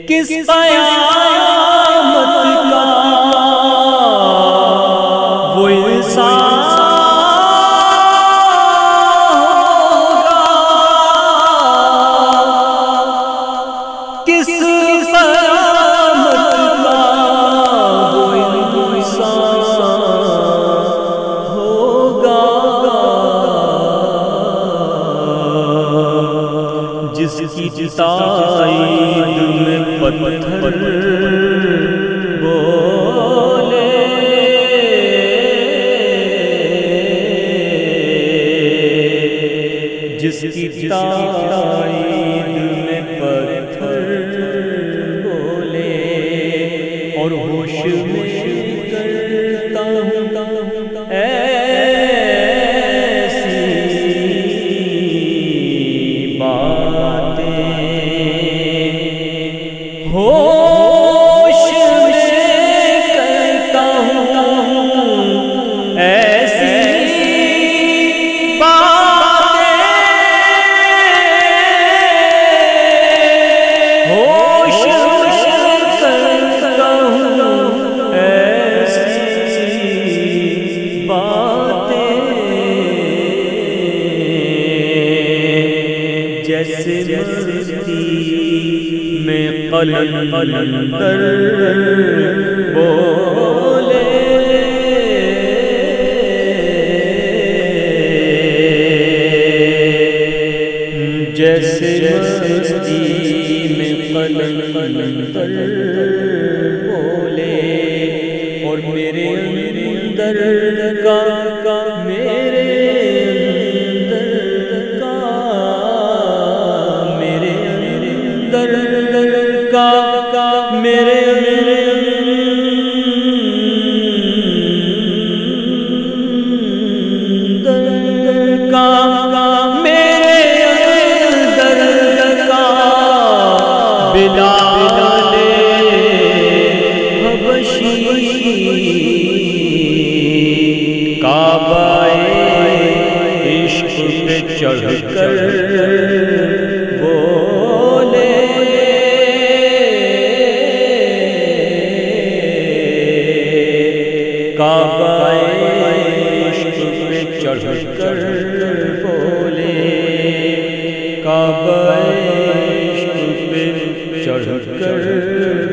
کس قیامت کا وہ انسان ہوگا، کس قیامت کا وہ انسان ہوگا جس کی تائید میں پتھر بولے، جس کی تائید میں پتھر بولے، اور ہوش میں کرتا ہوں ایسی باتیں، ہوش میں کرتا ہوں ایسی باتیں، ہوش میں کرتا ہوں ایسی باتیں، جیسے مستی میں قلندر بولے، جیسے مستی میں قلندر بولے، اور میرے اندر کا میرے اندر کا میرے اندر کا میرے اندر کا میرے اندر کا بلال حبشی کعبہ عشق پہ چڑھ کر بولے، کعبہ عشق پہ چڑھ کر بولے، کعبہ عشق پہ چڑھ کر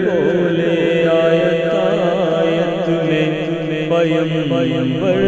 بولے، آیت آیت میں پیغمبر